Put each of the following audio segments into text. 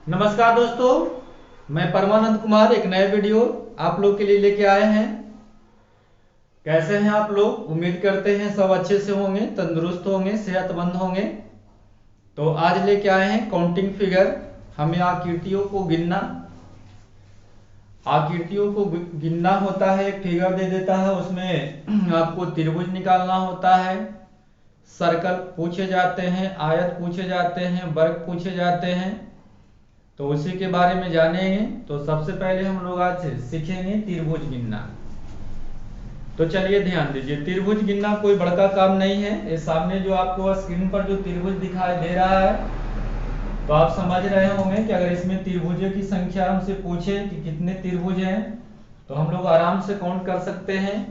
नमस्कार दोस्तों, मैं परमानंद कुमार एक नए वीडियो आप लोग के लिए लेके आए हैं। कैसे हैं आप लोग? उम्मीद करते हैं सब अच्छे से होंगे, तंदुरुस्त होंगे, सेहतमंद होंगे। तो आज लेके आए हैं काउंटिंग फिगर। हमें आकृतियों को गिनना होता है। एक फिगर दे देता है, उसमें आपको त्रिभुज निकालना होता है, सर्कल पूछे जाते हैं, आयत पूछे जाते हैं, वर्ग पूछे जाते हैं। तो उसी के बारे में जानेंगे। तो सबसे पहले हम लोग आज सीखेंगे त्रिभुज गिनना। तो चलिए ध्यान दीजिए, त्रिभुज गिनना कोई बड़का काम नहीं है। ये सामने जो आपको स्क्रीन पर जो त्रिभुज दिखाई दे रहा है, तो आप समझ रहे होंगे कि अगर इसमें त्रिभुजों की संख्या हमसे पूछे कि कितने त्रिभुज हैं, तो हम लोग आराम से काउंट कर सकते हैं।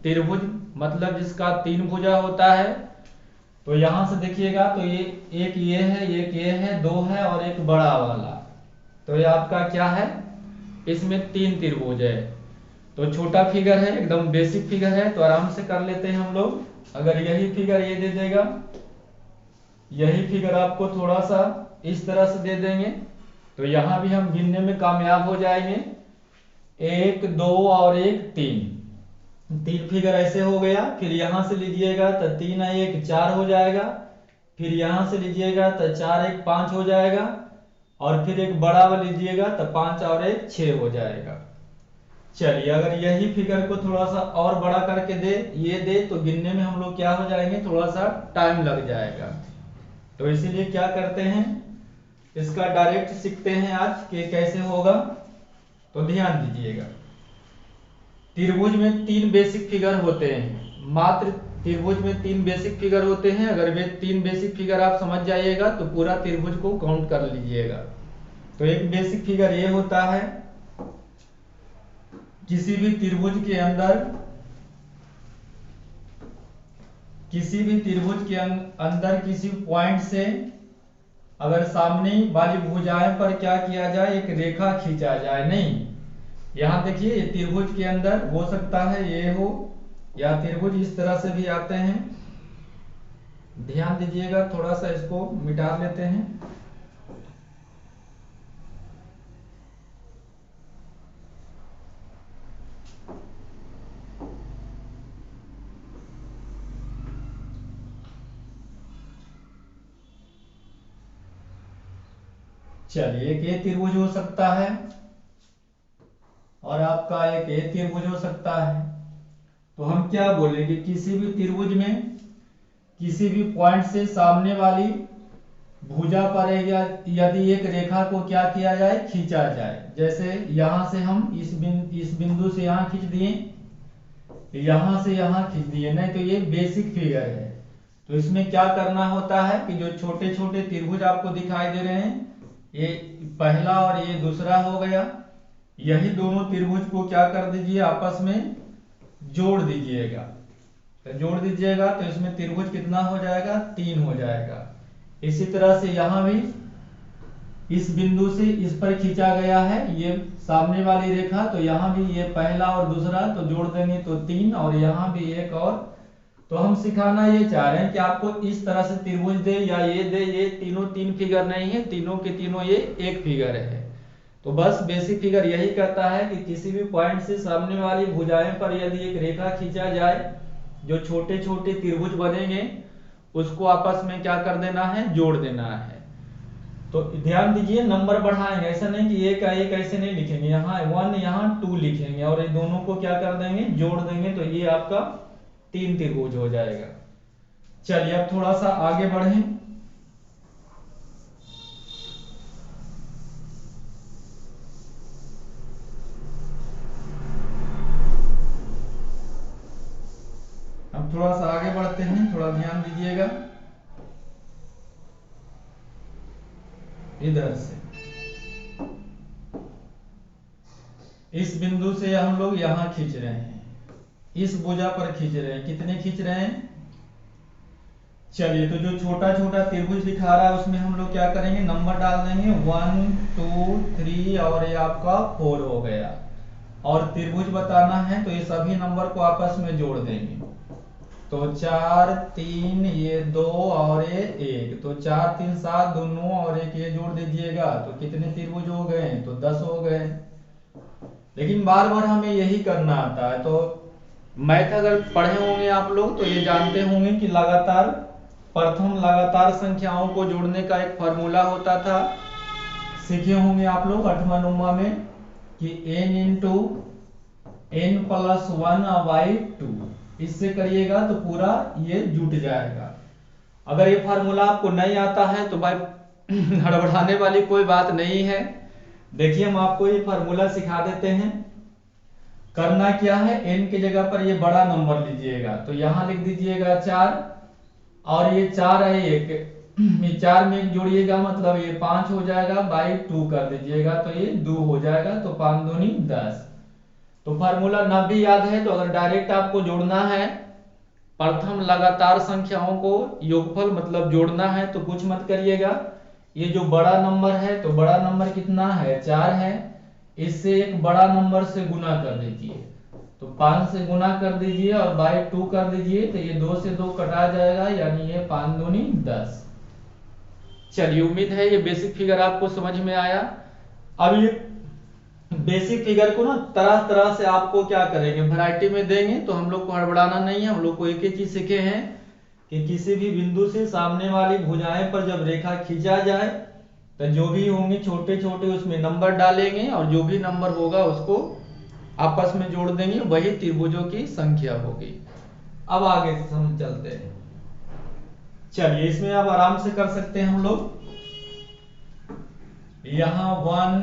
त्रिभुज मतलब जिसका तीन भुजा होता है। तो यहां से देखिएगा, तो ये एक ये है, एक ये है, दो है और एक बड़ा वाला। तो ये आपका क्या है? इसमें तीन त्रिभुज है। तो छोटा फिगर है, एकदम बेसिक फिगर है, तो आराम से कर लेते हैं हम लोग। अगर यही फिगर ये दे देगा, यही फिगर आपको थोड़ा सा इस तरह से दे देंगे, तो यहां भी हम गिनने में कामयाब हो जाएंगे। एक, दो और एक, तीन फिगर ऐसे हो गया। फिर यहां से लीजिएगा तो तीन एक चार हो जाएगा। फिर यहां से लीजिएगा तो चार एक पांच हो जाएगा। और फिर एक बड़ा वाला लीजिएगा तो पांच और एक छह हो जाएगा। चलिए, अगर यही फिगर को थोड़ा सा और बड़ा करके दे तो गिनने में हम लोग क्या हो जाएंगे, थोड़ा सा टाइम लग जाएगा। तो इसीलिए क्या करते हैं, इसका डायरेक्ट सीखते हैं आज कि कैसे होगा। तो ध्यान दीजिएगा, त्रिभुज में तीन बेसिक फिगर होते हैं। मात्र त्रिभुज में तीन बेसिक फिगर होते हैं। अगर वे तीन बेसिक फिगर आप समझ जाइएगा तो पूरा त्रिभुज को काउंट कर लीजिएगा। तो एक बेसिक फिगर ये होता है, किसी भी त्रिभुज के अंदर किसी पॉइंट से अगर सामने वाली भुजाएं पर क्या किया जाए, एक रेखा खींचा जाए। नहीं, यहां देखिए, ये त्रिभुज के अंदर हो सकता है ये हो, या त्रिभुज इस तरह से भी आते हैं। ध्यान दीजिएगा, थोड़ा सा इसको मिटा लेते हैं। चलिए, एक ये त्रिभुज हो सकता है और आपका एक ये त्रिभुज हो सकता है। तो हम क्या बोलेंगे, किसी भी त्रिभुज में किसी भी पॉइंट से सामने वाली भुजा पर यदि एक रेखा को क्या किया जाए, खींचा जाए। जैसे यहां से हम इस बिंदु से यहां खींच दिए, यहां से यहां खींच दिए। नहीं तो ये बेसिक फिगर है। तो इसमें क्या करना होता है कि जो छोटे छोटे त्रिभुज आपको दिखाई दे रहे हैं, ये पहला और ये दूसरा हो गया। यही दोनों त्रिभुज को क्या कर दीजिए, आपस में जोड़ दीजिएगा। तो जोड़ दीजिएगा तो इसमें त्रिभुज कितना हो जाएगा, तीन हो जाएगा। इसी तरह से यहां भी इस बिंदु से इस पर खींचा गया है ये सामने वाली रेखा, तो यहां भी ये पहला और दूसरा तो जोड़ देंगे तो तीन, और यहां भी एक और। तो हम सिखाना ये चाह रहे हैं कि आपको इस तरह से त्रिभुज दे या ये दे, ये तीनों तीन फिगर नहीं है, तीनों के तीनों ये एक फिगर है। तो बस बेसिक फिगर यही कहता है कि किसी भी पॉइंट से सामने वाली भुजाएं पर यदि एक रेखा खींचा जाए, जो छोटे छोटे त्रिभुज बनेंगे उसको आपस में क्या कर देना है, जोड़ देना है। तो ध्यान दीजिए, नंबर बढ़ाएंगे, ऐसा नहीं कि एक का एक ऐसे नहीं लिखेंगे, यहाँ वन यहाँ टू लिखेंगे और ये दोनों को क्या कर देंगे, जोड़ देंगे। तो ये आपका तीन त्रिभुज हो जाएगा। चलिए, अब थोड़ा सा आगे बढ़ें। अब थोड़ा सा आगे बढ़ते हैं, थोड़ा ध्यान दीजिएगा। इधर से इस बिंदु से हम लोग यहां खींच रहे हैं, इस भुजा पर खींच रहे हैं। कितने खींच रहे हैं? चलिए, तो जो छोटा छोटा त्रिभुज दिखा रहा है उसमें हम लोग क्या करेंगे, नंबर डाल देंगे, 1 2 3 और ये आपका 4 हो गया। और त्रिभुज बताना है तो ये सभी नंबर को आपस में जोड़ देंगे। तो 4 3 ये 2 और ये 1, तो 4 3 7 दोनों और एक ये जोड़ दीजिएगा तो कितने त्रिभुज हो गए? तो 10 हो गए। लेकिन बार बार हमें यही करना आता है। तो मैथ अगर पढ़े होंगे आप लोग तो ये जानते होंगे कि लगातार प्रथम लगातार संख्याओं को जोड़ने का एक फॉर्मूला होता था। सीखे होंगे आप लोग 8वां 9वां में कि n into n plus 1 by 2, इससे करिएगा तो पूरा ये जुट जाएगा। अगर ये फार्मूला आपको नहीं आता है तो भाई हड़बड़ाने वाली कोई बात नहीं है। देखिए हम आपको ये फार्मूला सिखा देते हैं। करना क्या है, n की जगह पर ये बड़ा नंबर लीजिएगा तो यहां लिख दीजिएगा 4 और ये 4 है 1, ये 4 में 1 जोड़िएगा मतलब ये 5 हो जाएगा, बाई 2 कर दीजिएगा तो ये 2 हो जाएगा, तो 5 दूनी 10। तो फार्मूला ना भी याद है तो अगर डायरेक्ट आपको जोड़ना है प्रथम लगातार संख्याओं को योगफल मतलब जोड़ना है तो कुछ मत करिएगा। ये जो बड़ा नंबर है तो बड़ा नंबर कितना है? 4 है, इससे एक बड़ा नंबर से गुना कर दीजिए तो 5 से गुना कर दीजिए और बाई 2 कर दीजिए तो ये 2 से 2 कटा जाएगा, यानी ये 5 दूनी 10। चलिए उम्मीद है ये बेसिक फिगर आपको समझ में आया। अब ये बेसिक फिगर को ना तरह तरह से आपको क्या करेंगे, वैरायटी में देंगे, तो हम लोग को हड़बड़ाना नहीं है। हम लोग को एक ही चीज सीखे हैं कि किसी भी बिंदु से सामने वाली भुजाएं पर जब रेखा खींचा जाए तो जो भी होंगे छोटे छोटे उसमें नंबर डालेंगे और जो भी नंबर होगा उसको आपस में जोड़ देंगे, वही त्रिभुजों की संख्या होगी। अब आगे हम चलते हैं। चलिए इसमें आप आराम से कर सकते हैं हम लोग। यहाँ 1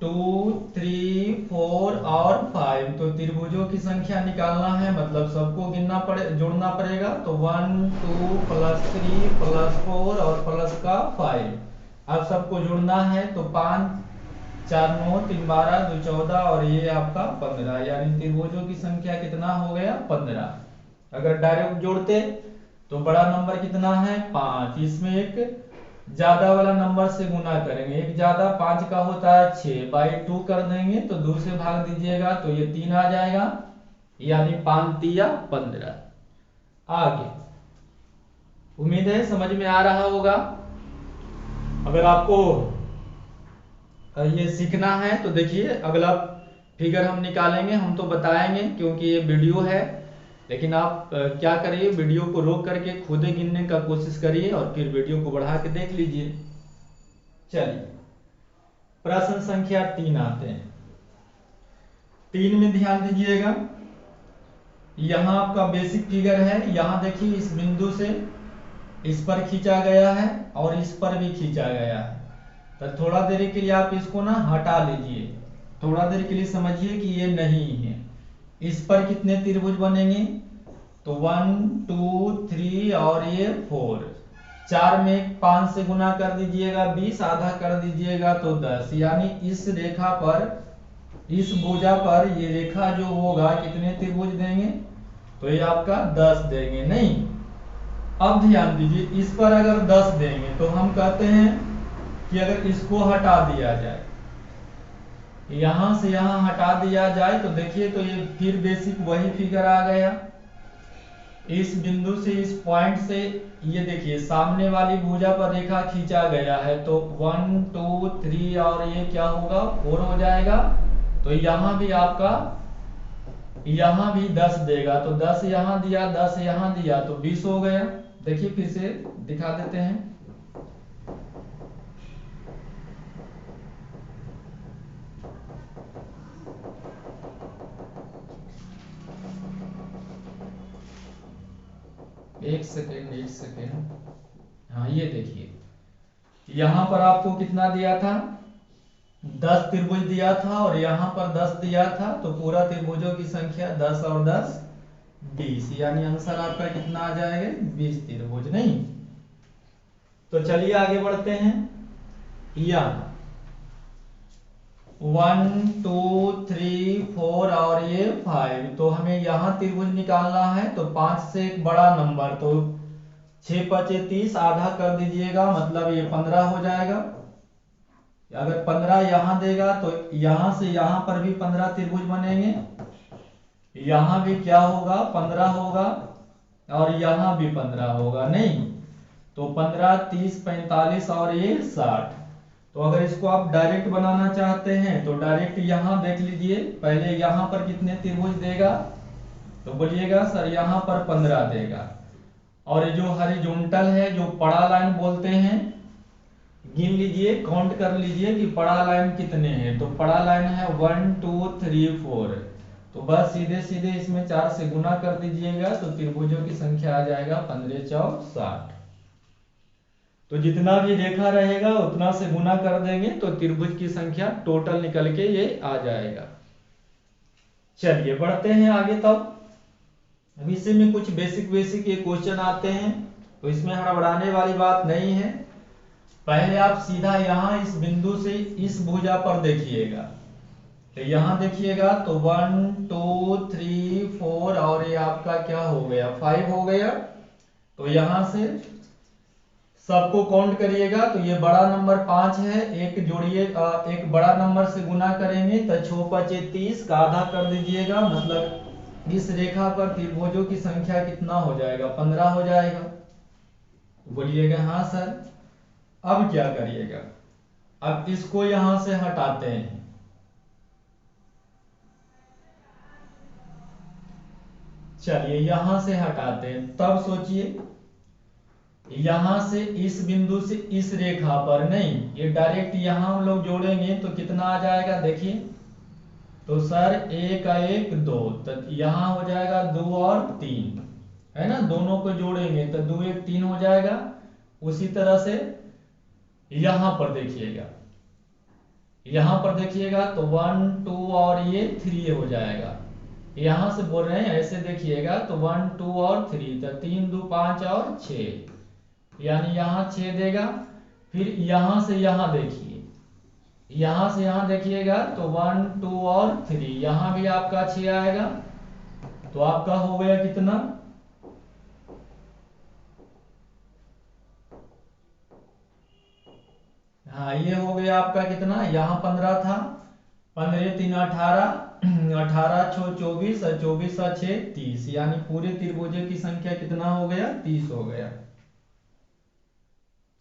2 3 4 और 5, तो त्रिभुजों की संख्या निकालना है मतलब सबको गिनना पड़े जोड़ना पड़ेगा। तो 1 2 प्लस 3 प्लस 4 और प्लस का 5, अब सबको जोड़ना है तो 5 4 9 3 12 2 14 और ये आपका 15, यानी त्रिभुजों की संख्या कितना हो गया? 15। अगर डायरेक्ट जोड़ते तो बड़ा नंबर कितना है? 5, इसमें एक ज्यादा वाला नंबर से गुना करेंगे, एक ज्यादा 5 का होता है 6, बाई 2 कर देंगे तो 2 से भाग दीजिएगा तो ये 3 आ जाएगा, यानी 5 तिया 15। आगे उम्मीद है समझ में आ रहा होगा। अगर आपको ये सीखना है तो देखिए अगला फिगर हम निकालेंगे, हम तो बताएंगे क्योंकि ये वीडियो है, लेकिन आप क्या करिए वीडियो को रोक करके खुद ही गिनने का कोशिश करिए और फिर वीडियो को बढ़ा के देख लीजिए। चलिए प्रश्न संख्या 3 आते हैं। 3 में ध्यान दीजिएगा, यहाँ आपका बेसिक फिगर है। यहाँ देखिए इस बिंदु से इस पर खींचा गया है और इस पर भी खींचा गया है, तो थोड़ा देर के लिए आप इसको ना हटा लीजिए, थोड़ा देर के लिए समझिए कि ये नहीं है। इस पर कितने त्रिभुज बनेंगे? तो 1 2 3 और ये 4, 4 में 5 से गुना कर दीजिएगा 20, आधा कर दीजिएगा तो 10, यानी इस रेखा पर इस भुजा पर ये रेखा जो होगा कितने त्रिभुज देंगे? तो ये आपका 10 देंगे। नहीं, अब ध्यान दीजिए, इस पर अगर 10 देंगे तो हम कहते हैं कि अगर इसको हटा दिया जाए, यहां से यहां हटा दिया जाए तो देखिए तो ये फिर बेसिक वही फिगर आ गया। इस बिंदु से इस पॉइंट से ये देखिए सामने वाली भुजा पर रेखा खींचा गया है तो 1 2 3 और ये क्या होगा? 4 हो जाएगा। तो यहां भी आपका यहां भी 10 देगा, तो 10 यहां दिया 10 यहां दिया तो 20 हो गया। देखिए फिर से दिखा देते हैं। एक सेकेंड, हाँ ये देखिए यहां पर आपको कितना दिया था? 10 त्रिभुज दिया था और यहां पर 10 दिया था, तो पूरा त्रिभुजों की संख्या 10 और 10 20, यानी आंसर आपका कितना आ जाएगा? 20 त्रिभुज। नहीं तो चलिए आगे बढ़ते हैं। यहाँ 1 2 3 4 और ये 5, तो हमें यहाँ त्रिभुज निकालना है तो 5 से एक बड़ा नंबर, तो 6 5 30, आधा कर दीजिएगा मतलब ये 15 हो जाएगा। अगर 15 यहाँ देगा तो यहाँ से यहाँ पर भी 15 त्रिभुज बनेंगे, यहाँ भी क्या होगा? 15 होगा, और यहाँ भी 15 होगा नहीं, तो 15, 30, 45 और ये 60। तो अगर इसको आप डायरेक्ट बनाना चाहते हैं तो डायरेक्ट यहाँ देख लीजिए, पहले यहाँ पर कितने त्रिभुज देगा, तो बोलिएगा सर यहाँ पर 15 देगा। और जो हॉरिजॉन्टल है, जो पड़ा लाइन बोलते हैं, गिन लीजिए, काउंट कर लीजिए कि पड़ा लाइन कितने हैं। तो पड़ा लाइन है 1 2 3 4, तो बस सीधे सीधे इसमें 4 से गुना कर दीजिएगा तो त्रिभुजों की संख्या आ जाएगा 15 चौक 60। तो जितना भी रेखा रहेगा उतना से गुना कर देंगे तो त्रिभुज की संख्या टोटल निकल के ये आ जाएगा। चलिए बढ़ते हैं आगे। तब अब इसी में कुछ बेसिक ये क्वेश्चन आते हैं, तो इसमें हड़बड़ाने वाली बात नहीं है। पहले आप सीधा यहाँ इस बिंदु से इस भुजा पर देखिएगा, तो यहाँ देखिएगा तो 1 2 3 4 और ये आपका क्या हो गया 5 हो गया। तो यहाँ से सबको काउंट करिएगा, तो ये बड़ा नंबर 5 है, एक जोड़िए, एक बड़ा नंबर से गुना करेंगे तो 6 5 30 का आधा कर दीजिएगा, मतलब इस रेखा पर त्रिभुजों की संख्या कितना हो जाएगा 15 हो जाएगा। तो बोलिएगा हाँ सर। अब क्या करिएगा, अब इसको यहां से हटाते हैं, चलिए यहां से हटाते हैं। तब सोचिए यहां से इस बिंदु से इस रेखा पर नहीं, ये डायरेक्ट यहां हम लोग जोड़ेंगे तो कितना आ जाएगा देखिए, तो सर 1 1 2, तो यहां हो जाएगा 2 और 3 है ना, दोनों को जोड़ेंगे तो 2 1 3 हो जाएगा। उसी तरह से यहां पर देखिएगा, यहां पर देखिएगा तो 1 2 और ये 3 हो जाएगा। यहां से बोल रहे हैं ऐसे देखिएगा तो 1 2 और 3, तो 3 2 5 और 6, यानी यहाँ 6 देगा। फिर यहां से यहां देखिए, यहां से यहां देखिएगा तो 1 2 और 3, यहां भी आपका 6 आएगा। तो आपका हो गया कितना, हाँ ये हो गया आपका कितना, यहाँ 15 था, 15 3 18, 18 6 24 और 24 और 6 30, यानी पूरे त्रिभुजों की संख्या कितना हो गया 30 हो गया।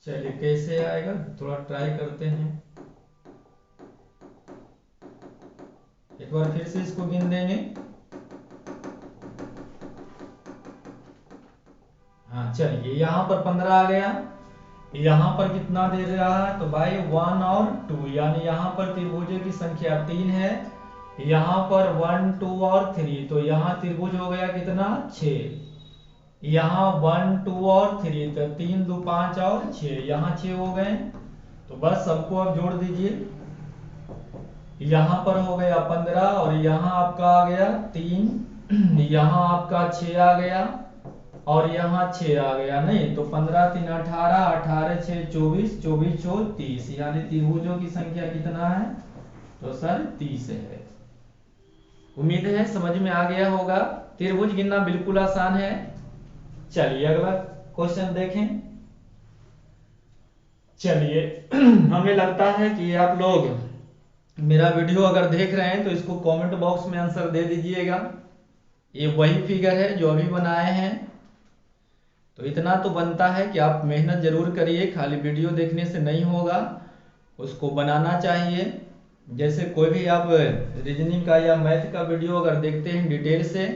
चलिए कैसे आएगा थोड़ा ट्राई करते हैं, एक बार फिर से इसको गिन देंगे। हाँ चलिए यहाँ पर 15 आ गया, यहाँ पर कितना दे रहा है तो भाई 1 और 2, यानी यहाँ पर त्रिभुजों की संख्या 3 है, यहाँ पर 1 2 और 3, तो यहाँ त्रिभुज हो गया कितना 6, यहाँ 1 2 और 3, तो 3 2 5 और 6, यहाँ 6 हो गए। तो बस सबको अब जोड़ दीजिए, यहाँ पर हो गया 15 और यहाँ आपका आ गया 3, यहाँ आपका 6 आ गया और यहाँ 6 आ गया, नहीं तो 15 3 18, 18 6 24, 24 4 30, यानी त्रिभुजों की संख्या कितना है तो सर 30 है। उम्मीद है समझ में आ गया होगा, त्रिभुज गिनना बिल्कुल आसान है। चलिए अगला क्वेश्चन देखें। चलिए हमें लगता है कि आप लोग मेरा वीडियो अगर देख रहे हैं तो इसको कमेंट बॉक्स में आंसर दे दीजिएगा। ये वही फिगर है जो अभी बनाए हैं, तो इतना तो बनता है कि आप मेहनत जरूर करिए, खाली वीडियो देखने से नहीं होगा, उसको बनाना चाहिए। जैसे कोई भी आप रीजनिंग का या मैथ का वीडियो अगर देखते हैं डिटेल से,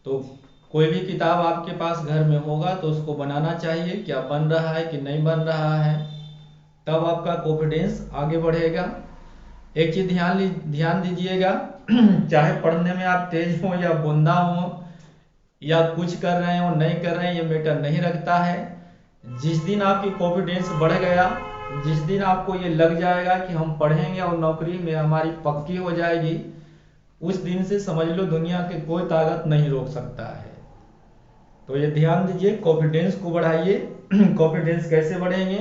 तो कोई भी किताब आपके पास घर में होगा तो उसको बनाना चाहिए, क्या बन रहा है कि नहीं बन रहा है, तब आपका कॉन्फिडेंस आगे बढ़ेगा। एक चीज ध्यान दीजिएगा चाहे पढ़ने में आप तेज हो या बूंदा हो या कुछ कर रहे हो नहीं कर रहे हैं, ये मैटर नहीं रखता है। जिस दिन आपकी कॉन्फिडेंस बढ़ गया, जिस दिन आपको ये लग जाएगा कि हम पढ़ेंगे और नौकरी में हमारी पक्की हो जाएगी, उस दिन से समझ लो दुनिया की कोई ताकत नहीं रोक सकता है। तो ये ध्यान दीजिए, कॉन्फिडेंस को बढ़ाइए। कॉन्फिडेंस कैसे बढ़ेंगे,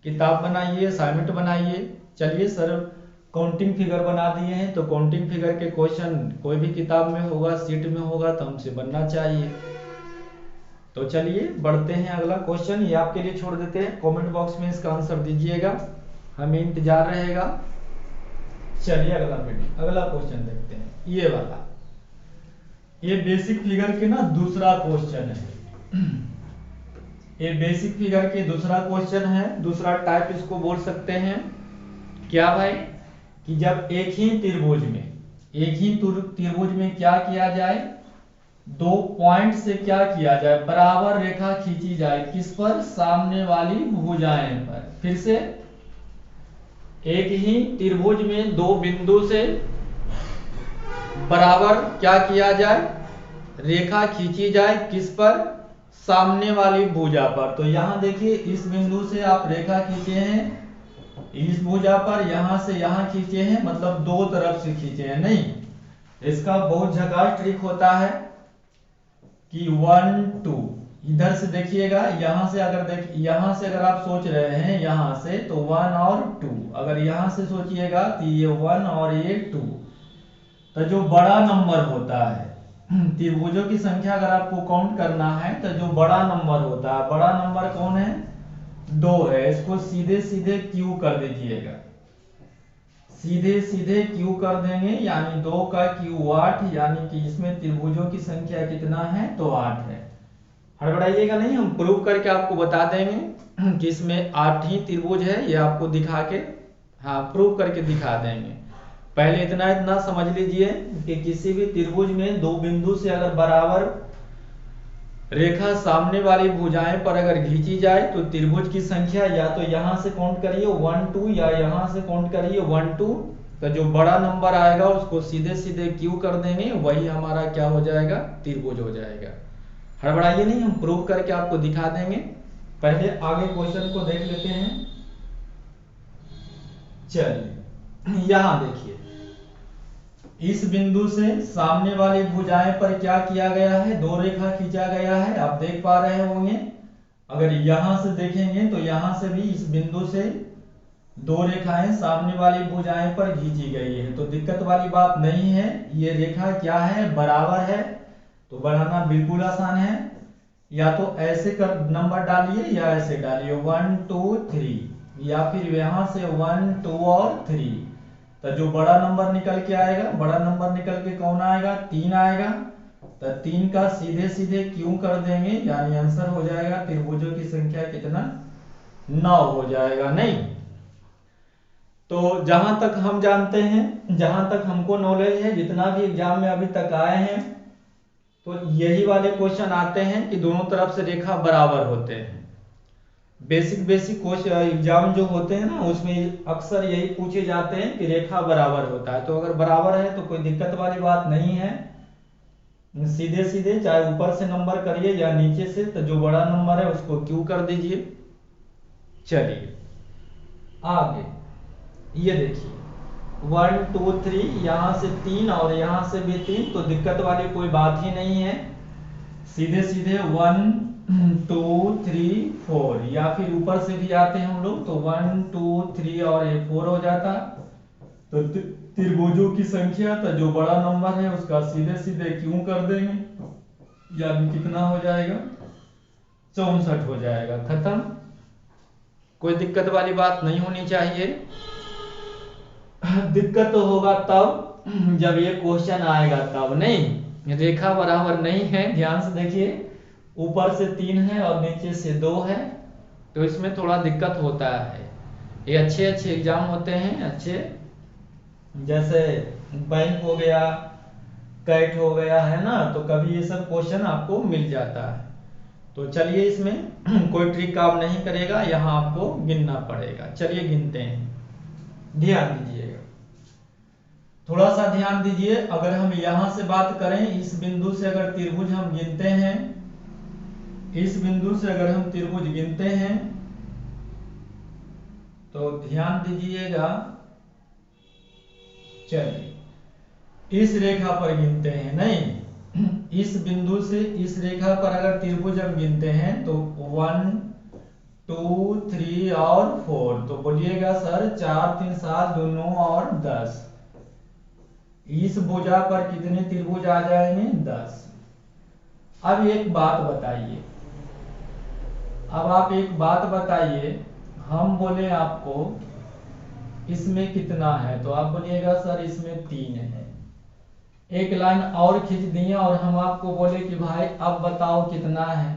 किताब बनाइए, असाइनमेंट बनाइए। चलिए सर काउंटिंग फिगर बना दिए हैं, तो काउंटिंग फिगर के क्वेश्चन कोई भी किताब में होगा, सीट में होगा, तो हमसे बनना चाहिए। तो चलिए बढ़ते हैं अगला क्वेश्चन, ये आपके लिए छोड़ देते हैं, कमेंट बॉक्स में इसका आंसर दीजिएगा, हमें इंतजार रहेगा। चलिए अगला क्वेश्चन देखते हैं, ये वाला, ये बेसिक फिगर के ना दूसरा क्वेश्चन है। ये बेसिक फिगर के दूसरा क्वेश्चन है, दूसरा टाइप इसको बोल सकते हैं। क्या भाई कि जब एक ही त्रिभुज में क्या किया जाए, दो पॉइंट से क्या किया जाए, बराबर रेखा खींची जाए, किस पर, सामने वाली भुजाएं पर। फिर से, एक ही त्रिभुज में दो बिंदु से बराबर क्या किया जाए, रेखा खींची जाए, किस पर, सामने वाली भुजा पर। तो यहां देखिए इस बिंदु से आप रेखा खींचे हैं इस भुजा पर, यहां से यहां खींचे हैं, मतलब दो तरफ से खींचे हैं। नहीं, इसका बहुत झकास ट्रिक होता है कि 1 2 इधर से देखिएगा, यहां से अगर आप सोच रहे हैं यहां से, तो 1 और 2, अगर यहां से सोचिएगा तो ये 1 और ये 2। तो जो बड़ा नंबर होता है, त्रिभुजों की संख्या अगर आपको काउंट करना है तो जो बड़ा नंबर होता है, बड़ा नंबर कौन है, 2 है। इसको सीधे सीधे क्यू कर दीजिएगा, सीधे सीधे क्यू कर देंगे, यानी 2 का क्यू 8, यानी कि इसमें त्रिभुजों की संख्या कितना है, तो 8 है। हड़बड़ाइएगा नहीं, हम प्रूव करके आपको बता देंगे कि इसमें 8 ही त्रिभुज है, ये आपको दिखा के, हाँ प्रूव करके दिखा देंगे। पहले इतना समझ लीजिए कि किसी भी त्रिभुज में दो बिंदु से अगर बराबर रेखा सामने वाली भुजाएं पर अगर खींची जाए तो त्रिभुज की संख्या या तो यहां से काउंट करिए 1 2, या यहां से काउंट करिए 1 2। तो जो बड़ा नंबर आएगा उसको सीधे सीधे क्यू कर देंगे, वही हमारा क्या हो जाएगा, त्रिभुज हो जाएगा। हड़बड़ाइए नहीं, हम प्रूव करके आपको दिखा देंगे। पहले आगे क्वेश्चन को देख लेते हैं। चलिए यहां देखिए, इस बिंदु से सामने वाली भुजाएं पर क्या किया गया है, दो रेखा खींचा गया है, आप देख पा रहे होंगे। अगर यहां से देखेंगे तो यहां से भी इस बिंदु से दो रेखाएं सामने वाली भुजाएं पर खींची गई है, तो दिक्कत वाली बात नहीं है। ये रेखा क्या है, बराबर है, तो बनाना बिल्कुल आसान है। या तो ऐसे कर नंबर डालिए या ऐसे डालिए 1 2 3, या फिर यहां से 1 2 और 3। तो जो बड़ा नंबर निकल के आएगा, बड़ा नंबर निकल के कौन आएगा, 3 आएगा। तो 3 का सीधे सीधे क्यों कर देंगे, यानी आंसर हो जाएगा त्रिभुजों की संख्या कितना, 9 हो जाएगा। नहीं, तो जहां तक हम जानते हैं, जहां तक हमको नॉलेज है, जितना भी एग्जाम में अभी तक आए हैं, तो यही वाले क्वेश्चन आते हैं कि दोनों तरफ से रेखा बराबर होते हैं। बेसिक क्वेश्चन एग्जाम जो होते हैं ना, उसमें अक्सर यही पूछे जाते हैं कि रेखा बराबर होता है। तो अगर बराबर है तो कोई दिक्कत वाली बात नहीं है, सीधे सीधे चाहे ऊपर से नंबर करिए या नीचे से, तो जो बड़ा नंबर है उसको क्यू कर दीजिए। चलिए आगे, ये देखिए 1 2 3, यहां से 3 और यहां से भी 3, तो दिक्कत वाली कोई बात ही नहीं है। सीधे सीधे 1 2 3 4, या फिर ऊपर से भी आते हैं हम लोग, तो 1 2 3 और ये 4 हो जाता। तो त्रिभुजों की संख्या, तो जो बड़ा नंबर है उसका सीधे सीधे क्यों कर देंगे, यानी कितना हो जाएगा, 64 हो जाएगा। खत्म, कोई दिक्कत वाली बात नहीं होनी चाहिए। दिक्कत तो होगा तब जब ये क्वेश्चन आएगा, तब नहीं, रेखा बराबर नहीं है। ध्यान से देखिए, ऊपर से 3 है और नीचे से 2 है, तो इसमें थोड़ा दिक्कत होता है। ये अच्छे एग्जाम होते हैं, अच्छे, जैसे बैंक हो गया, कैट हो गया, है ना, तो कभी ये सब क्वेश्चन आपको मिल जाता है। तो चलिए, इसमें कोई ट्रिक काम नहीं करेगा, यहाँ आपको गिनना पड़ेगा। चलिए गिनते हैं, ध्यान दीजिएगा, थोड़ा सा ध्यान दीजिए। अगर हम यहां से बात करें, इस बिंदु से अगर त्रिभुज हम गिनते हैं, इस बिंदु से अगर हम त्रिभुज गिनते हैं, तो ध्यान दीजिएगा। चलिए इस रेखा पर गिनते हैं, नहीं, इस बिंदु से इस रेखा पर अगर त्रिभुज हम गिनते हैं तो 1 2 3 और 4, तो बोलिएगा सर 4 3 7 2 9 और 10। इस भुजा पर कितने त्रिभुज आ जाएंगे, 10। अब एक बात बताइए, अब आप एक बात बताइए, हम बोले आपको इसमें कितना है, तो आप बोलिएगा सर इसमें 3 है। एक लाइन और खींच दिए और हम आपको बोले कि भाई अब बताओ कितना है,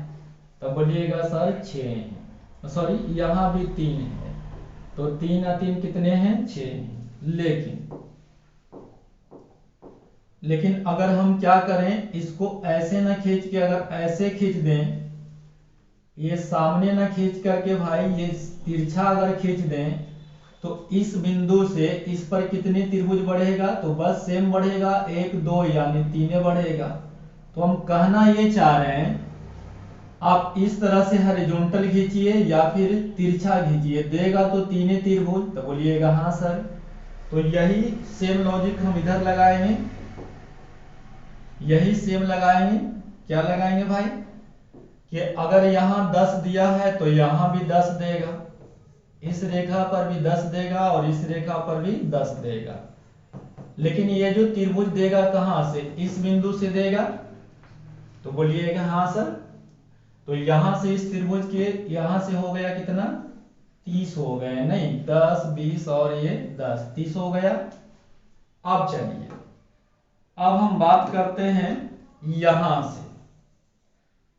तब बोलिएगा सर 6 है, सॉरी यहाँ भी 3 है, तो 3 और 3 कितने हैं 6 हैं। लेकिन अगर हम क्या करें, इसको ऐसे ना खींच के अगर ऐसे खींच दें, ये सामने ना खींच करके भाई ये तिरछा अगर खींच दें, तो इस बिंदु से इस पर कितने त्रिभुज बढ़ेगा, तो बस सेम बढ़ेगा, 1 2 यानी 3 बढ़ेगा। तो हम कहना ये चाह रहे हैं, आप इस तरह से हॉरिजॉन्टल खींचिए या फिर तिरछा खींचिए, देगा तो 3 त्रिभुज। तो बोलिएगा हाँ सर। तो यही सेम लॉजिक हम इधर लगाएंगे, यही सेम लगाएंगे। क्या लगाएंगे भाई, कि अगर यहाँ 10 दिया है तो यहाँ भी 10 देगा, इस रेखा पर भी 10 देगा और इस रेखा पर भी 10 देगा। लेकिन ये जो त्रिभुज देगा कहां से, इस बिंदु से देगा। तो बोलिएगा हाँ सर। तो यहां से इस त्रिभुज के यहां से हो गया कितना, 30 हो गए, नहीं 10 20 और ये 10, 30 हो गया। अब चलिए, अब हम बात करते हैं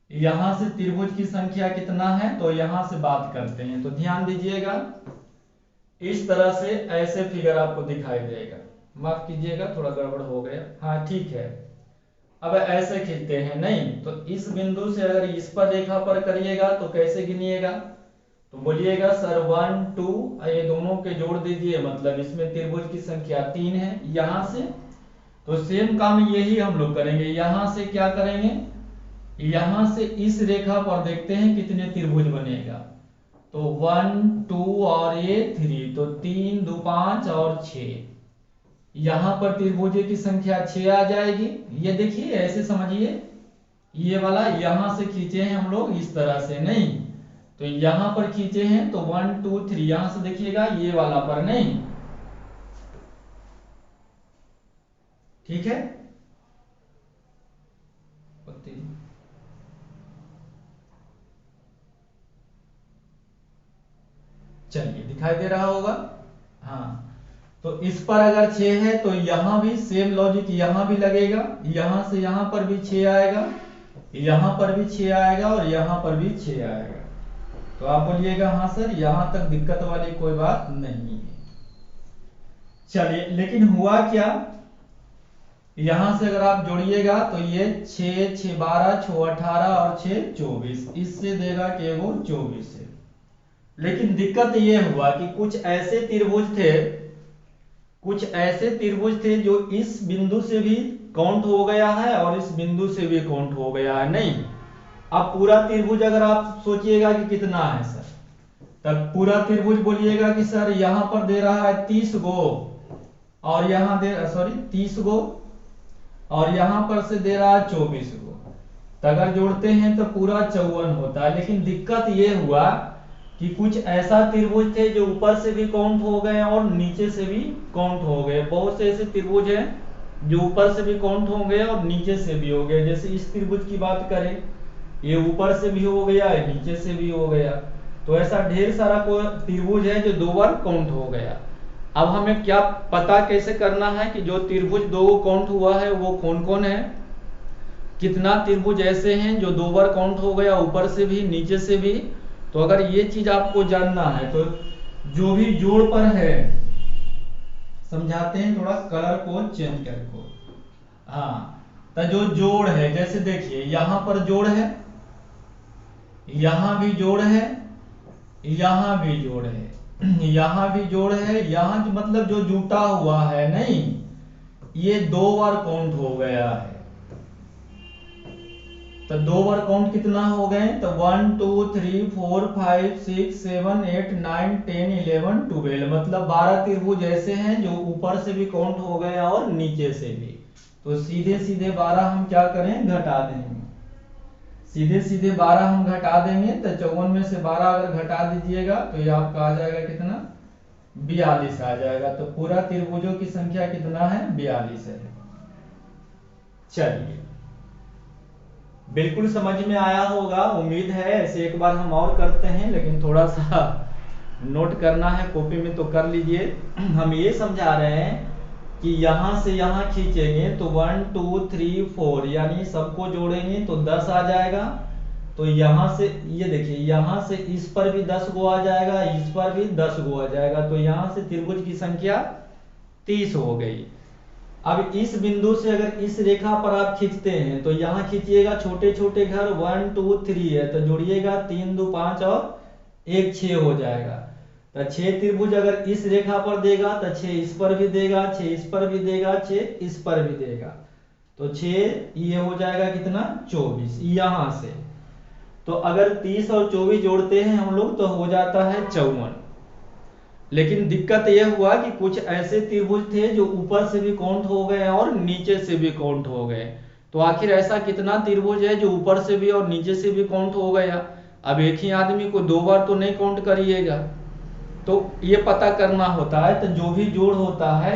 यहां से त्रिभुज की संख्या कितना है, तो यहां से बात करते हैं। तो ध्यान दीजिएगा, इस तरह से ऐसे फिगर आपको दिखाई देगा, माफ कीजिएगा थोड़ा गड़बड़ हो गया, हाँ ठीक है। अब ऐसे खींचते हैं, नहीं तो इस बिंदु से अगर इस पर रेखा पर करिएगा तो कैसे गिनिएगा, तो बोलिएगा सर 1 2, ये दोनों के जोड़ दीजिए, मतलब इसमें त्रिभुज की संख्या 3 है। यहां से तो सेम काम यही हम लोग करेंगे, यहां से क्या करेंगे, यहां से इस रेखा पर देखते हैं कितने त्रिभुज बनेगा। तो 1 2 और ये 3, तो 3 2 5 और 6, यहां पर त्रिभुजों की संख्या 6 आ जाएगी। ये देखिए ऐसे समझिए, ये वाला यहां से खींचे हैं हम लोग इस तरह से, नहीं तो यहां पर खींचे हैं तो 1 2 3, यहां से देखिएगा ये वाला पर, नहीं ठीक है। चलिए दिखाई दे रहा होगा, हाँ। तो इस पर अगर 6 है तो यहां भी सेम लॉजिक यहां भी लगेगा, यहां से यहां पर भी 6 आएगा, यहां पर भी 6 आएगा और यहां पर भी 6 आएगा। तो आप बोलिएगा हाँ सर, यहां तक दिक्कत वाली कोई बात नहीं है। चलिए, लेकिन हुआ क्या, यहां से अगर आप जोड़िएगा तो ये 6 6 12 6 18 और 6 24, इससे देगा केवल 24 है। लेकिन दिक्कत ये हुआ कि कुछ ऐसे त्रिभुज थे जो इस बिंदु से भी काउंट हो गया है और इस बिंदु से भी काउंट हो गया है, नहीं। अब पूरा त्रिभुज अगर आप सोचिएगा कि कितना है सर, तब पूरा त्रिभुज बोलिएगा कि सर यहां पर दे रहा है 30 गो और यहां दे 30 गो और यहां पर से दे रहा है 24 गो, तो अगर जोड़ते हैं तो पूरा 54 होता है। लेकिन दिक्कत ये हुआ कि कुछ ऐसा त्रिभुज थे जो ऊपर से भी काउंट हो गए और नीचे से भी काउंट हो गए। बहुत से ऐसे त्रिभुज हैं जो ऊपर से भी काउंट हो गए और नीचे से भी हो गए। जैसे इस त्रिभुज की बात करें, ये ऊपर से भी हो गया, नीचे से भी हो गया। तो ऐसा ढेर सारा कोई त्रिभुज है जो 2 बार काउंट हो गया। अब हमें क्या पता कैसे करना है कि जो त्रिभुज 2 काउंट हुआ है वो कौन कौन है, कितना त्रिभुज ऐसे हैं जो 2 बार काउंट हो गया, ऊपर से भी नीचे से भी। तो अगर ये चीज आपको जानना है तो जो भी जोड़ पर है, समझाते हैं थोड़ा कलर को चेंज करके, हाँ, तो जो जोड़ है, जैसे देखिए यहां पर जोड़ है, यहां भी जोड़ है, यहां भी जोड़ है, यहां भी जोड़ है, यहां मतलब जो जुटा हुआ है, नहीं ये 2 बार काउंट हो गया है। तो 2 बार काउंट कितना हो गए, तो 1 2 3 4 5 6 7 8 9 10 11 12, मतलब 12 त्रिभुज ऐसे हैं जो ऊपर से भी काउंट हो गए और नीचे से भी। तो सीधे सीधे 12 हम क्या करें, घटा देंगे, सीधे सीधे 12 हम घटा देंगे। तो 54 में से 12 अगर घटा दीजिएगा तो ये आपका आ जाएगा कितना, 42 आ जाएगा। तो पूरा त्रिभुजों की संख्या कितना है, 42 है। चलिए, बिल्कुल समझ में आया होगा, उम्मीद है। ऐसे एक बार हम और करते हैं, लेकिन थोड़ा सा नोट करना है कॉपी में तो कर लीजिए। हम ये समझा रहे हैं कि यहां से यहां खींचेंगे तो 1 2 3 4 यानी सबको जोड़ेंगे तो 10 आ जाएगा। तो यहाँ से ये देखिए, यहाँ से इस पर भी 10 गो आ जाएगा, इस पर भी 10 गो आ जाएगा, तो यहाँ से त्रिभुज की संख्या 30 हो गई। अब इस बिंदु से अगर इस रेखा पर आप खींचते हैं तो यहाँ खींचिएगा, छोटे छोटे घर 1 2 3 है तो जोड़िएगा, 3 2 5 और 1 6 हो जाएगा। तो 6 त्रिभुज अगर इस रेखा पर देगा तो 6 इस पर भी देगा, 6 इस पर भी देगा, 6 इस पर भी देगा, तो 6 ये हो जाएगा कितना 24 यहाँ से। तो अगर 30 और 24 जोड़ते हैं हम लोग तो हो जाता है 54। लेकिन दिक्कत यह हुआ कि कुछ ऐसे त्रिभुज थे जो ऊपर से भी काउंट हो गए और नीचे से भी काउंट हो गए। तो आखिर ऐसा कितना त्रिभुज है जो ऊपर से भी और नीचे से भी काउंट हो गया? अब एक ही आदमी को 2 बार तो नहीं काउंट करिएगा, तो ये पता करना होता है। तो जो भी जोड़ होता है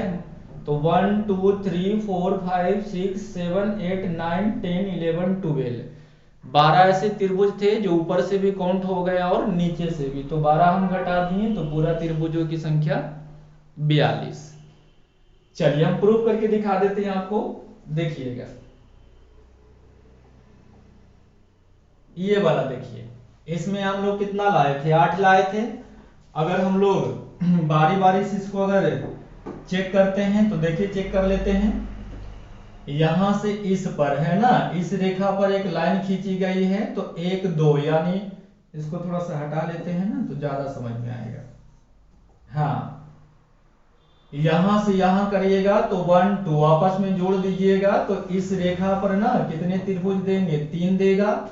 तो 1 2 3 4 5 6 7 8 9 10 11 12 12 ऐसे त्रिभुज थे जो ऊपर से भी काउंट हो गए और नीचे से भी, तो 12 हम घटा दिए तो पूरा त्रिभुजों की संख्या 42। चलिए हम प्रूफ करके दिखा देते हैं आपको, देखिएगा ये वाला देखिए, इसमें हम लोग कितना लाए थे 8 लाए थे। अगर हम लोग बारी बारी से इसको अगर चेक करते हैं तो देखिए चेक कर लेते हैं, यहां से इस पर है ना, इस रेखा पर एक लाइन खींची गई है तो 1 2, यानी इसको थोड़ा सा हटा लेते हैं ना तो ज्यादा समझ में आएगा। हाँ, यहां से यहां करिएगा तो 1 2 आपस में जोड़ दीजिएगा तो इस रेखा पर ना कितने त्रिभुज देंगे 3 देगा,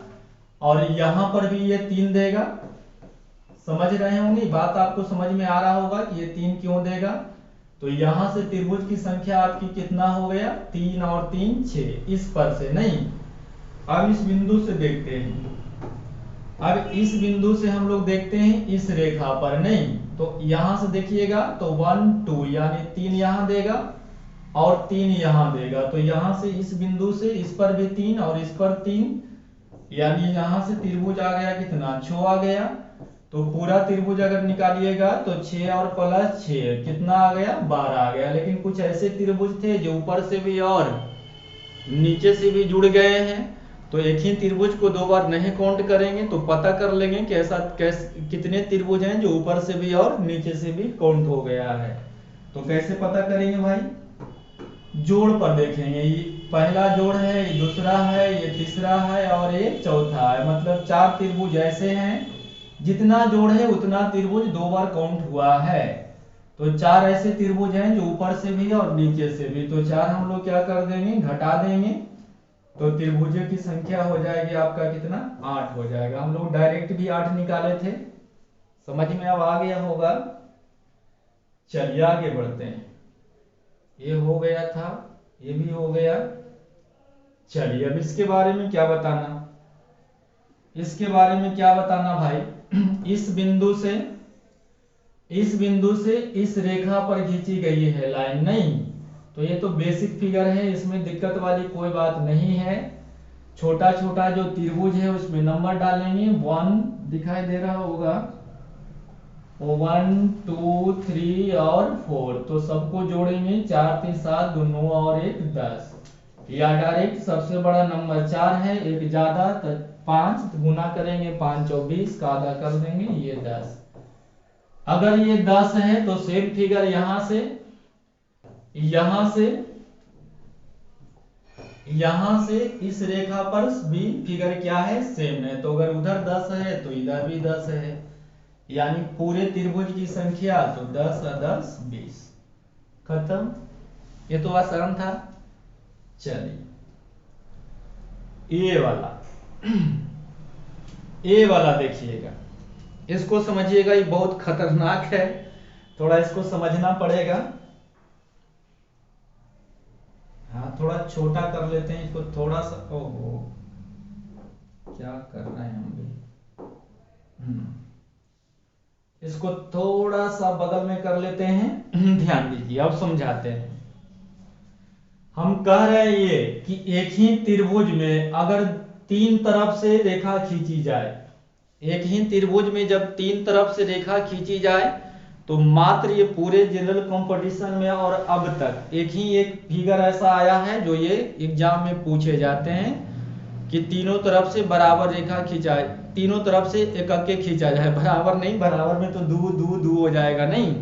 और यहां पर भी ये 3 देगा। समझ रहे होंगे बात, आपको समझ में आ रहा होगा कि ये 3 क्यों देगा। तो यहां से त्रिभुज की संख्या आपकी कितना हो गया 3 और 3 6, इस पर से नहीं। अब इस बिंदु से देखते हैं, अब इस बिंदु से हम लोग देखते हैं इस रेखा पर नहीं, तो यहां से देखिएगा तो 1 2 यानी 3 यहां देगा और 3 यहां देगा, तो यहां से इस बिंदु से इस पर भी 3 और इस पर 3, यानी यहां से त्रिभुज आ गया कितना 6 आ गया। तो पूरा त्रिभुज अगर निकालिएगा तो 6 और प्लस 6 कितना आ गया 12 आ गया। लेकिन कुछ ऐसे त्रिभुज थे जो ऊपर से भी और नीचे से भी जुड़ गए हैं, तो एक ही त्रिभुज को 2 बार नहीं काउंट करेंगे तो पता कर लेंगे कि ऐसा कितने त्रिभुज हैं जो ऊपर से भी और नीचे से भी काउंट हो गया है। तो कैसे पता करेंगे भाई, जोड़ पर देखेंगे, ये पहला जोड़ है, ये दूसरा है, ये तीसरा है और ये चौथा है, मतलब 4 त्रिभुज ऐसे हैं जितना जोड़ है उतना त्रिभुज 2 बार काउंट हुआ है। तो 4 ऐसे त्रिभुज हैं जो ऊपर से भी और नीचे से भी, तो 4 हम लोग क्या कर देंगे घटा देंगे, तो त्रिभुजों की संख्या हो जाएगी आपका कितना 8 हो जाएगा। हम लोग डायरेक्ट भी 8 निकाले थे, समझ में अब आ गया होगा। चलिए आगे बढ़ते हैं, ये हो गया था, ये भी हो गया। चलिए अब इसके बारे में क्या बताना, इसके बारे में क्या बताना भाई, इस बिंदु से इस रेखा पर खींची गई है लाइन नहीं, तो ये तो बेसिक फिगर है, इसमें दिक्कत वाली कोई बात नहीं है। छोटा छोटा जो त्रिभुज है उसमें नंबर डालेंगे, 1 दिखाई दे रहा होगा, 1 2 3 और 4, तो सबको जोड़ेंगे, 4 3 7 2 9 और 1 10, या डायरेक्ट सबसे बड़ा नंबर 4 है, एक ज्यादा तो 5, तो गुना करेंगे 5 और 20 का आधा कर देंगे, ये 10। अगर ये 10 है तो सेम फिगर यहां से इस रेखा पर भी फिगर क्या है सेम है, तो अगर उधर 10 है तो इधर भी 10 है, यानी पूरे त्रिभुज की संख्या तो 10 10 20, खत्म। ये तो आसान था। चलिए ये वाला देखिएगा, इसको समझिएगा, ये बहुत खतरनाक है, थोड़ा इसको समझना पड़ेगा। हाँ थोड़ा छोटा कर लेते हैं इसको, थोड़ा सा, ओहो क्या कर रहे हैं हम भी, इसको थोड़ा सा बगल में कर लेते हैं, ध्यान दीजिए अब समझाते हैं। हम कह रहे हैं ये कि एक ही त्रिभुज में अगर 3 तरफ से रेखा खींची जाए, एक ही त्रिभुज में जब 3 तरफ से रेखा खींची जाए तो मात्र ये पूरे जनरल कंपटीशन में और अब तक एक फिगर ऐसा आया है जो ये एग्जाम में पूछे जाते हैं कि तीनों तरफ से बराबर रेखा खींचा, तीनों तरफ से एकक के खींचा जाए, बराबर नहीं, बराबर में तो दू दू दू हो जाएगा, नहीं,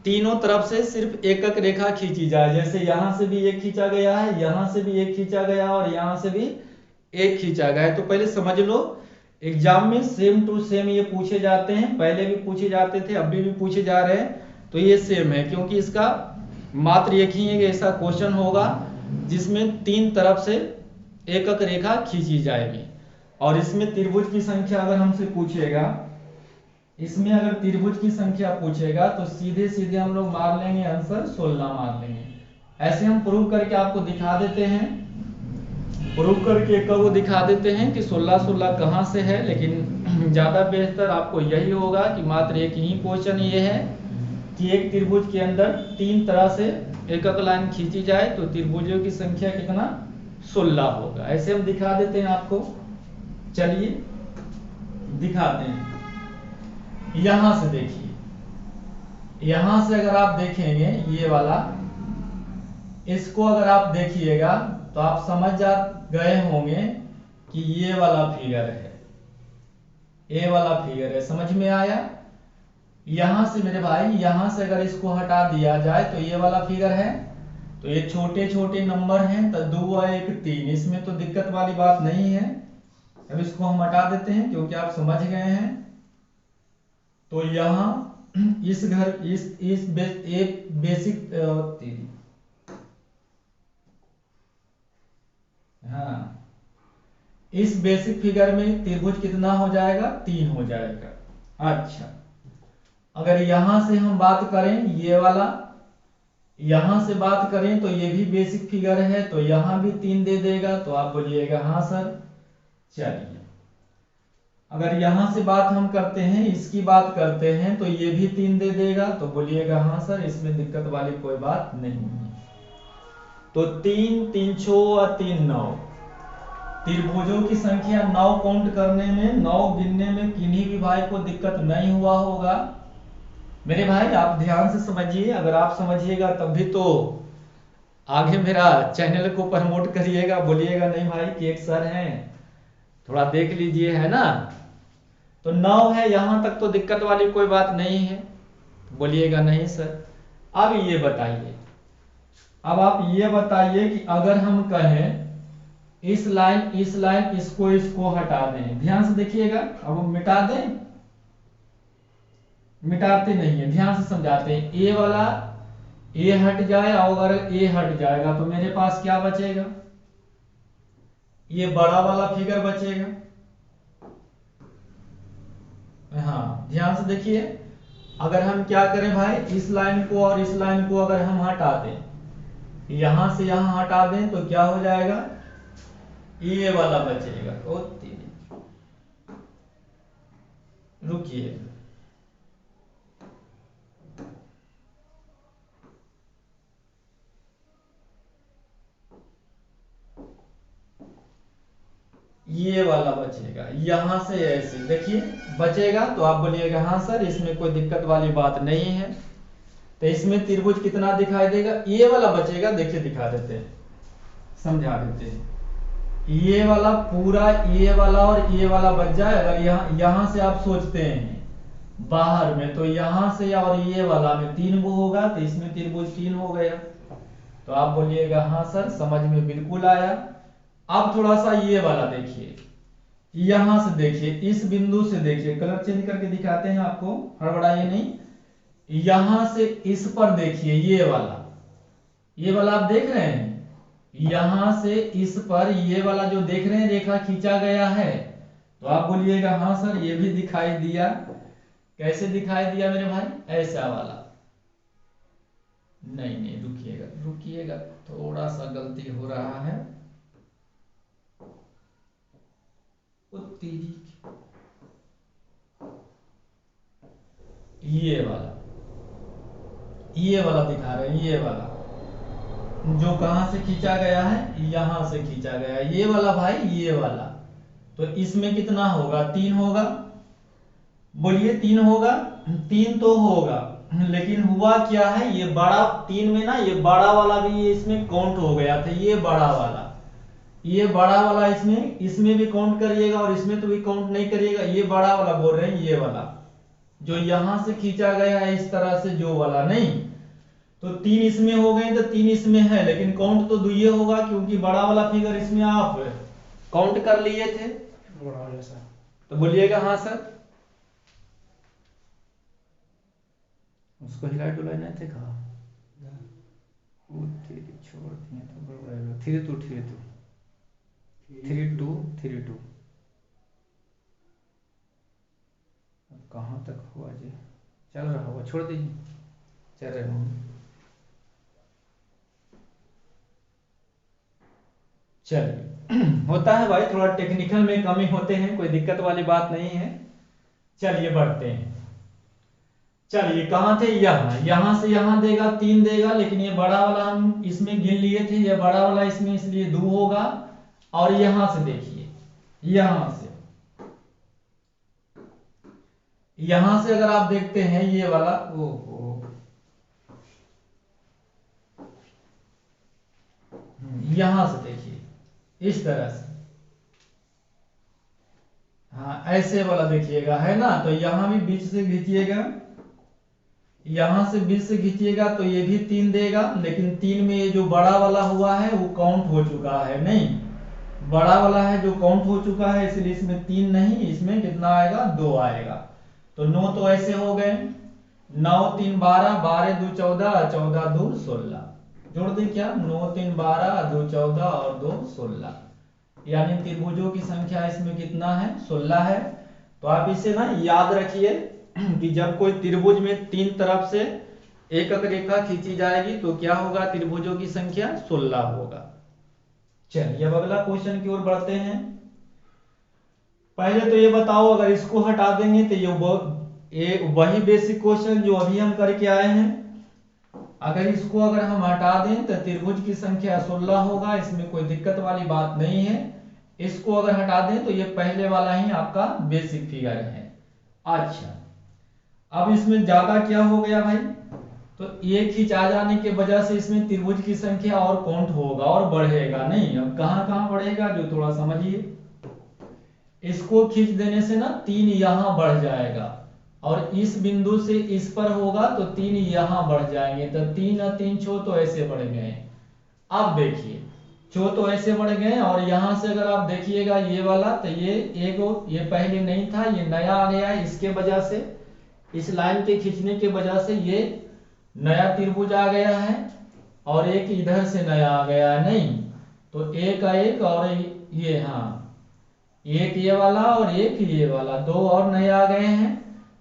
तीनों तरफ से सिर्फ एकक रेखा खींची जाए। जैसे यहां से भी एक खींचा गया है, यहां से भी एक खींचा गया और यहां से भी एक खींचा गया है। तो पहले समझ लो, एग्जाम में सेम टू सेम ये पूछे जाते हैं, पहले भी पूछे जाते थे, अभी भी पूछे जा रहे हैं। तो ये सेम है, क्योंकि इसका मात्र एक ही ऐसा क्वेश्चन होगा जिसमें तीन तरफ से एकक रेखा खींची जाएगी। और इसमें त्रिभुज की संख्या अगर हमसे पूछेगा, इसमें अगर त्रिभुज की संख्या पूछेगा तो सीधे सीधे हम लोग मार लेंगे आंसर, 16 मार लेंगे। ऐसे हम प्रूव करके आपको दिखा देते हैं, प्रूव करके को दिखा देते हैं कि 16 16 कहाँ से है। लेकिन ज्यादा बेहतर आपको यही होगा कि मात्र एक ही क्वेश्चन ये है कि एक त्रिभुज के अंदर तीन तरह से एकक लाइन खींची जाए तो त्रिभुजों की संख्या कितना, 16 होगा। ऐसे हम दिखा देते हैं आपको, चलिए दिखाते हैं। यहां से देखिए, यहां से अगर आप देखेंगे ये वाला, इसको अगर आप देखिएगा तो आप समझ जा गए होंगे कि ये वाला फिगर है, ये वाला फिगर है, समझ में आया। यहां से मेरे भाई, यहां से अगर इसको हटा दिया जाए तो ये वाला फिगर है, तो ये छोटे छोटे नंबर हैं, तो 2 और 1 3, इसमें तो दिक्कत वाली बात नहीं है। अब इसको हम हटा देते हैं क्योंकि आप समझ गए हैं। तो यहां इस घर इस बेसिक हाँ, इस बेसिक फिगर में त्रिभुज कितना हो जाएगा, 3 हो जाएगा। अच्छा, अगर यहां से हम बात करें, ये वाला यहां से बात करें तो ये भी बेसिक फिगर है, तो यहां भी 3 दे देगा। तो आप बोलिएगा हाँ सर। चलिए, अगर यहां से बात हम करते हैं, इसकी बात करते हैं, तो ये भी 3 दे देगा। तो बोलिएगा हाँ सर, इसमें दिक्कत वाली कोई बात नहीं है। तो 3 3 6 और 3 9, त्रिभुजों की संख्या 9 काउंट करने में, 9 गिनने में किन्हीं भी भाई को दिक्कत नहीं हुआ होगा। मेरे भाई आप ध्यान से समझिए, अगर आप समझिएगा तभी तो आगे मेरा चैनल को प्रमोट करिएगा, बोलिएगा नहीं भाई कि एक सर हैं, थोड़ा देख लीजिए, है ना। तो 9 है, यहां तक तो दिक्कत वाली कोई बात नहीं है, बोलिएगा नहीं सर। अब ये बताइए, अब आप ये बताइए कि अगर हम कहें इस लाइन इसको हटा दें, ध्यान से देखिएगा। अब हम मिटा दें, मिटाते नहीं है, ध्यान से समझाते हैं। ए वाला ए हट जाए और अगर ए हट जाएगा तो मेरे पास क्या बचेगा, ये बड़ा वाला फिगर बचेगा। हाँ, ध्यान से देखिए, अगर हम क्या करें भाई, इस लाइन को और इस लाइन को अगर हम हटा दें, यहां से यहां हटा दें, तो क्या हो जाएगा, ये वाला बचेगा। ओ रुकिए, ये वाला बचेगा, यहां से ऐसे देखिए बचेगा। तो आप बोलिएगा हाँ सर, इसमें कोई दिक्कत वाली बात नहीं है। तो इसमें त्रिभुज कितना दिखाई देगा, ये वाला बचेगा। देखिए दिखा देते हैं, समझा देते हैं। ये वाला पूरा, ये वाला और ये वाला बच जाए। अगर यहां से आप सोचते हैं बाहर में, तो यहां से और ये वाला में 3 वो होगा, तो इसमें त्रिभुज 3 हो गया। तो आप बोलिएगा हाँ सर, समझ में बिल्कुल आया। अब थोड़ा सा ये वाला देखिए, यहां से देखिए, इस बिंदु से देखिए, कलर चेंज करके दिखाते हैं आपको, हड़बड़ाइए नहीं। यहां से इस पर देखिए, ये वाला आप देख रहे हैं, यहां से इस पर ये वाला जो देख रहे हैं रेखा खींचा गया है। तो आप बोलिएगा हाँ सर, ये भी दिखाई दिया। कैसे दिखाई दिया मेरे भाई, ऐसा वाला। नहीं रुकिएगा रुकिएगा, थोड़ा सा गलती हो रहा है। ये वाला दिखा रहे हैं, ये वाला जो कहां से खींचा गया है, यहां से खींचा गया है, ये वाला भाई, ये वाला। तो इसमें कितना होगा, 3 होगा। बोलिए 3 होगा, 3 तो होगा, लेकिन हुआ क्या है, ये बड़ा 3 में ना, ये बड़ा वाला भी इसमें काउंट हो गया था, ये बड़ा वाला। ये बड़ा वाला इसमें इसमें भी काउंट करिएगा और इसमें तो भी काउंट नहीं करिएगा। ये बड़ा वाला बोल रहे हैं, ये वाला जो यहां से खींचा गया है इस तरह से, जो वाला नहीं। तो 3 इसमें हो गए तो 3 इसमें है, लेकिन काउंट तो दुइये होगा क्योंकि बड़ा वाला फिगर इसमें आप काउंट कर लिए थे। तो बोलिएगा हाँ सर। उसको हिला डुला नहीं थे कहा छोड़ दिए तो 3 2 अब कहाँ तक हुआ जी, चल रहा होगा, छोड़ दीजिए, चल रहे होंगे। चलिए होता है भाई, थोड़ा टेक्निकल में कमी होते हैं, कोई दिक्कत वाली बात नहीं है। चलिए बढ़ते हैं। चलिए कहाँ थे, यहां से यहां देगा 3 देगा, लेकिन ये बड़ा वाला हम इसमें गिन लिए थे, ये बड़ा वाला इसमें इसलिए 2 होगा। और यहां से देखिए, यहां से अगर आप देखते हैं ये वाला, ओहो यहां से देखिए इस तरह से, हाँ ऐसे वाला देखिएगा है ना, तो यहां भी बीच से खींचिएगा, यहां से बीच से खींचिएगा तो ये भी 3 देगा, लेकिन 3 में ये जो बड़ा वाला हुआ है वो काउंट हो चुका है, नहीं बड़ा वाला है जो काउंट हो चुका है, इसलिए इसमें 3 नहीं, इसमें कितना आएगा 2 आएगा। तो 9 तो ऐसे हो गए, 9 3 12, 12 2 14, 14 2 16, जोड़ दें क्या, 9 3 12, 2 14 और 2 16, यानी त्रिभुजों की संख्या इसमें कितना है 16 है। तो आप इसे ना याद रखिए कि जब कोई त्रिभुज में 3 तरफ से एक रेखा खींची जाएगी तो क्या होगा, त्रिभुजों की संख्या 16 होगा। चलिए अब अगला क्वेश्चन की ओर बढ़ते हैं। पहले तो ये बताओ, अगर इसको हटा देंगे तो ये वही बेसिक क्वेश्चन जो अभी हम करके आए हैं, अगर इसको हम हटा दें तो त्रिभुज की संख्या 16 होगा, इसमें कोई दिक्कत वाली बात नहीं है। इसको अगर हटा दें तो ये पहले वाला ही आपका बेसिक फिगर है। अच्छा अब इसमें ज्यादा क्या हो गया भाई, तो एक खींचा जाने के वजह से इसमें त्रिभुज की संख्या और काउंट होगा और बढ़ेगा नहीं। अब कहां कहां बढ़ेगा जो थोड़ा समझिए, इसको खींच देने से ना 3 यहां बढ़ जाएगा, और इस बिंदु से इस पर होगा तो 3 यहां बढ़ जाएंगे, तो 3 और 3 छो तो ऐसे बढ़ गए। अब देखिए छो तो ऐसे बढ़ गए, और यहां से अगर आप देखिएगा ये वाला, तो ये पहले नहीं था, ये नया आ गया है, इसके वजह से इस लाइन के खींचने के वजह से ये नया त्रिभुज आ गया है, और एक इधर से नया आ गया है, नहीं तो एक का एक, और ये हाँ एक ये वाला और एक ये वाला, 2 और नए आ गए हैं।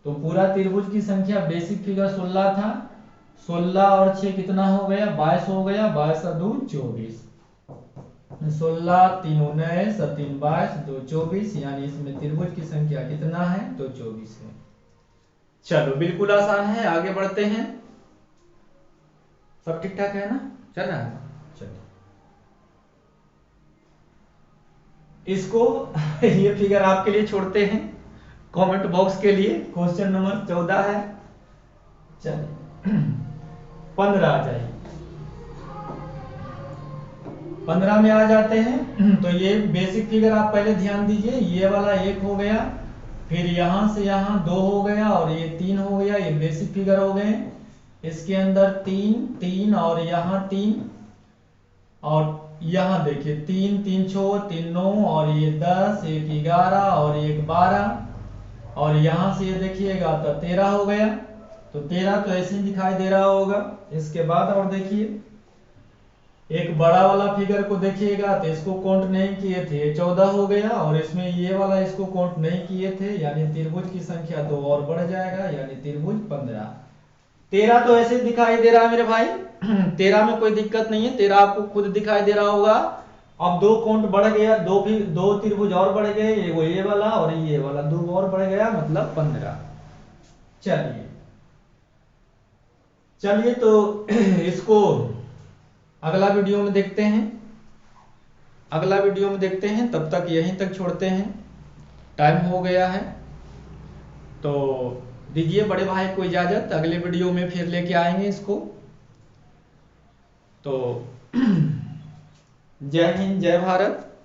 तो पूरा त्रिभुज की संख्या बेसिक फिगर 16 था, 16 और 6 कितना हो गया 22 हो गया, 22 और 2 24, 16 3 19 3 22 2 24, यानी इसमें त्रिभुज की संख्या कितना है तो 24 है। चलो बिल्कुल आसान है, आगे बढ़ते हैं। सब ठीक ठाक है ना, चल रहा है, चलो इसको ये फिगर आपके लिए छोड़ते हैं कमेंट बॉक्स के लिए। क्वेश्चन नंबर 14 है, चलिए 15 आ जाइए, 15 में आ जाते हैं। तो ये बेसिक फिगर आप पहले ध्यान दीजिए, ये वाला 1 हो गया, फिर यहां से यहां 2 हो गया, और ये 3 हो गया, ये बेसिक फिगर हो गए। इसके अंदर 3 3 और यहाँ 3, और यहाँ देखिए 3 3 छो 3 9, और ये 10 1 11 और 1 12, और यहाँ से ये देखिएगा तो 13 हो गया। तो 13 तो ऐसे ही दिखाई दे रहा होगा। इसके बाद और देखिए एक बड़ा वाला फिगर को देखिएगा तो इसको काउंट नहीं किए थे, 14 हो गया, और इसमें ये वाला इसको काउंट नहीं किए थे, यानी त्रिभुज की संख्या 2 और बढ़ जाएगा, यानी त्रिभुज 15। 13 तो ऐसे दिखाई दे रहा है मेरे भाई 13 में कोई दिक्कत नहीं है, 13 आपको खुद दिखाई दे रहा होगा। अब 2 काउंट बढ़ गया, 2 फिर 2 त्रिभुज और बढ़ गए, ये वाला और ये वाला 2 और बढ़ गया, मतलब 15। चलिए चलिए तो इसको अगला वीडियो में देखते हैं, अगला वीडियो में देखते हैं, तब तक यहीं तक छोड़ते हैं, टाइम हो गया है। तो दीजिए बड़े भाई को इजाजत, अगले वीडियो में फिर लेके आएंगे इसको। तो जय हिंद, जय भारत।